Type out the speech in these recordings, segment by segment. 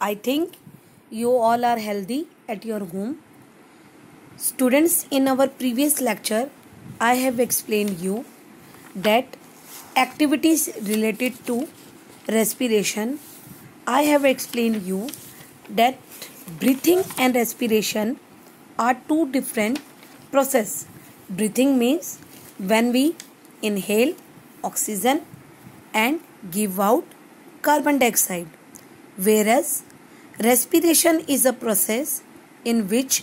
I think you all are healthy at your home. Students, in our previous lecture, I have explained you that activities related to respiration. I have explained you that breathing and respiration are two different process. Breathing means when we inhale oxygen and give out carbon dioxide, whereas respiration is a process in which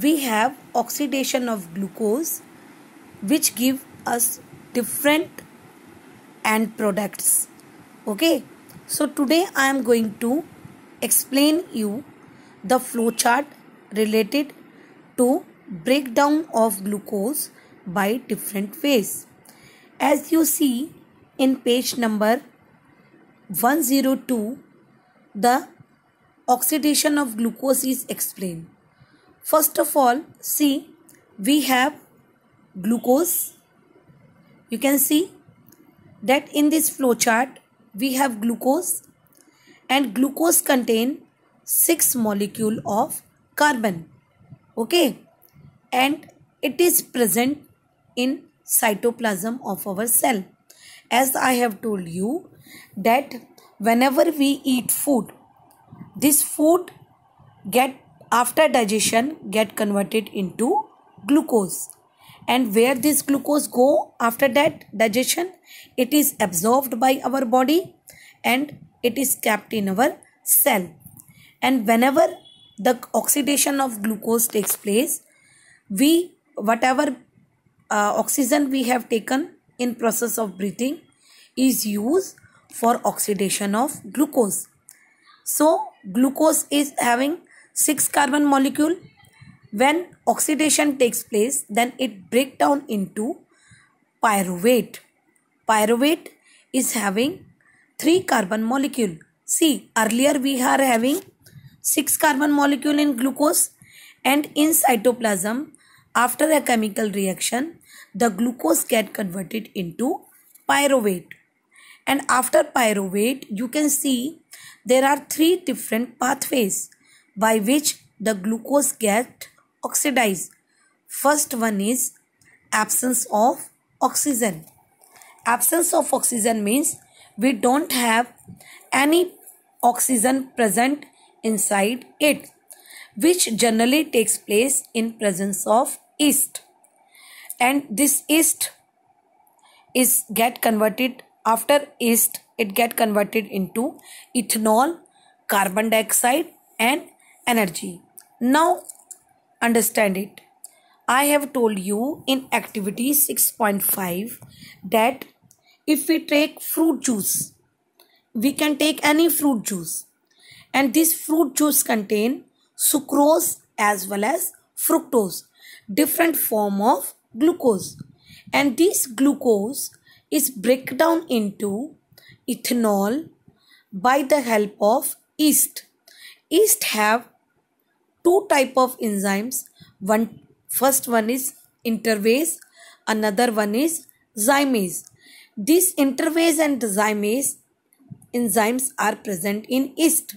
we have oxidation of glucose which give us different end products. Okay, so today I am going to explain you the flow chart related to breakdown of glucose by different ways. As you see in page number 102, the oxidation of glucose is explained. First of all, see, we have glucose. You can see that in this flow chart we have glucose, and glucose contain 6 molecule of carbon. Okay, and it is present in cytoplasm of our cell. As I have told you that whenever we eat food, this food get after digestion get converted into glucose, and where this glucose go after that digestion, it is absorbed by our body and it is kept in our cell. And whenever the oxidation of glucose takes place, we whatever oxygen we have taken in process of breathing is used for oxidation of glucose. So glucose is having 6 carbon molecule. When oxidation takes place, then it break down into pyruvate. Pyruvate is having 3 carbon molecule. See, earlier we are having 6 carbon molecule in glucose, and in cytoplasm after a chemical reaction the glucose get converted into pyruvate. And after pyruvate, you can see there are 3 different pathways by which the glucose get oxidized. First one is absence of oxygen. Absence of oxygen means we don't have any oxygen present inside it, which generally takes place in presence of yeast. And this yeast is get converted after yeast, it get converted into ethanol, carbon dioxide and energy. Now understand it. I have told you in activity 6.5 that if we take fruit juice, we can take any fruit juice, and this fruit juice contain sucrose as well as fructose, different form of glucose, and this glucose is break down into ethanol by the help of yeast. Yeast have two type of enzymes. First one is interphase, another one is zymase. This interphase and zymase enzymes are present in yeast,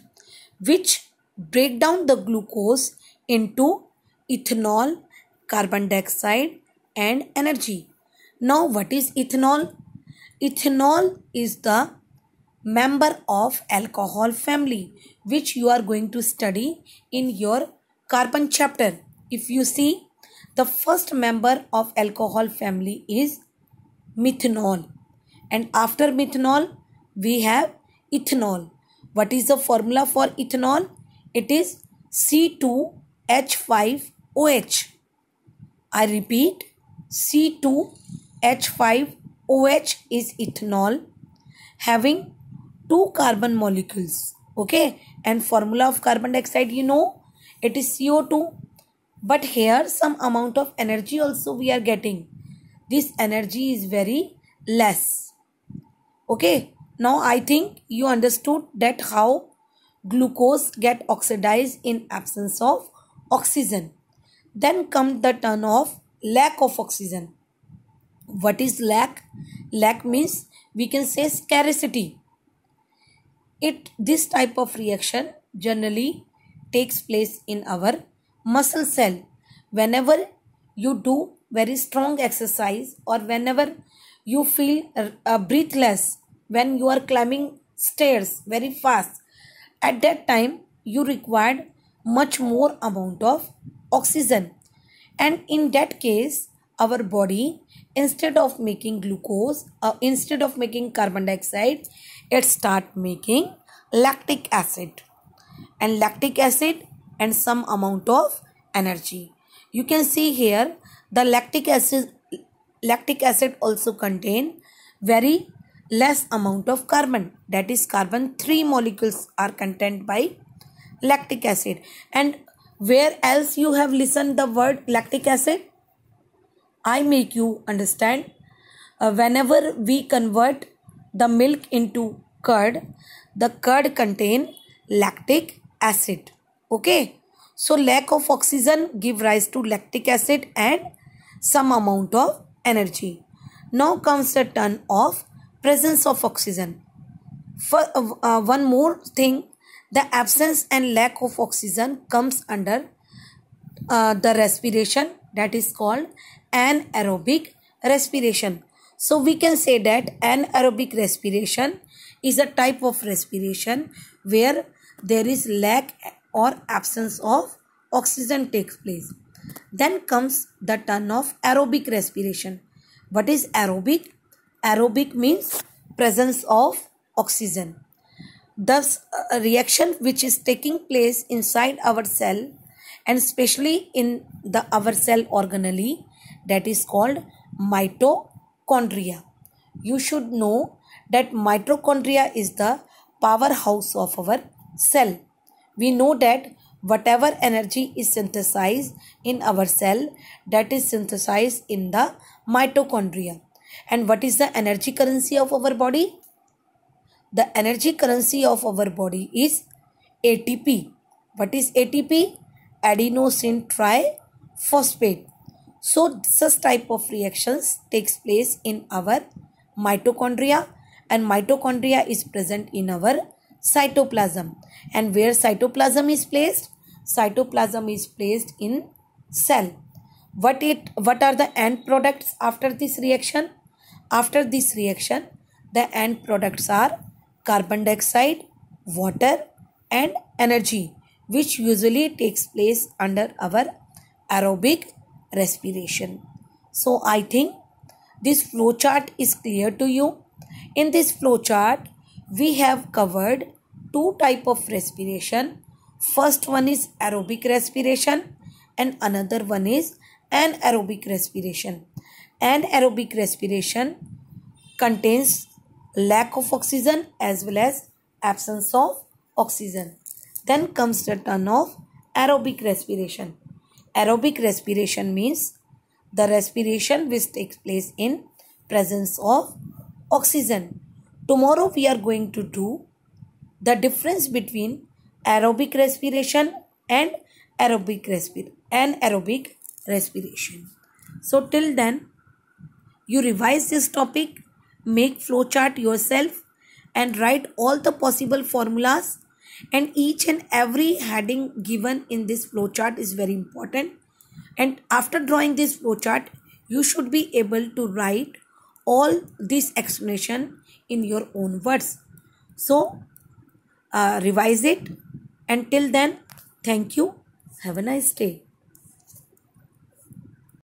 which break down the glucose into ethanol, carbon dioxide and energy. Now what is ethanol? Ethanol is the member of alcohol family, which you are going to study in your carbon chapter. If you see, the first member of alcohol family is methanol, and after methanol we have ethanol. What is the formula for ethanol? It is C2H5OH. I repeat, C2H5OH is ethanol having 2 carbon molecules. Okay, and formula of carbon dioxide, you know, it is CO2. But here some amount of energy also we are getting. This energy is very less. Okay, now I think you understood that how glucose get oxidized in absence of oxygen. Then comes the turn of lack of oxygen. What is lack? Lack means we can say scarcity. This type of reaction generally takes place in our muscle cell. Whenever you do very strong exercise, or whenever you feel breathless, when you are climbing stairs very fast, at that time you required much more amount of oxygen, and in that case our body, instead of making glucose, instead of making carbon dioxide, it start making lactic acid, and some amount of energy. You can see here the lactic acid also contain very less amount of carbon, that is carbon 3 molecules are contained by lactic acid. And where else you have listened the word lactic acid? I make you understand. Whenever we convert the milk into curd, the curd contain lactic acid. Okay, so lack of oxygen give rise to lactic acid and some amount of energy. Now comes the turn of presence of oxygen. For one more thing, the absence and lack of oxygen comes under the respiration, that is called anaerobic respiration. So we can say that anaerobic respiration is a type of respiration where there is lack or absence of oxygen takes place. Then comes the turn of aerobic respiration. What is aerobic? Aerobic means presence of oxygen. Thus, a reaction which is taking place inside our cell, and especially in our cell organelle, that is called mitochondria. You should know that mitochondria is the powerhouse of our cell. We know that whatever energy is synthesized in our cell, that is synthesized in the mitochondria. And what is the energy currency of our body? The energy currency of our body is ATP. What is ATP? Adenosine triphosphate. So such type of reactions takes place in our mitochondria, and mitochondria is present in our cytoplasm. And where cytoplasm is placed? Cytoplasm is placed in cell. What are the end products after this reaction? After this reaction, the end products are carbon dioxide, water and energy, which usually takes place under our aerobic respiration. So I think this flowchart is clear to you. In this flowchart, we have covered two types of respiration. First one is aerobic respiration and another one is anaerobic respiration. Anaerobic respiration contains lack of oxygen as well as absence of oxygen. Then comes the turn of aerobic respiration. Aerobic respiration means the respiration which takes place in presence of oxygen. Tomorrow we are going to do the difference between aerobic respiration and anaerobic respiration. So till then, you revise this topic, make flowchart yourself and write all the possible formulas, and each and every heading given in this flowchart is very important. And after drawing this flowchart, you should be able to write all this explanation in your own words. So revise it. Until then, thank you. Have a nice day.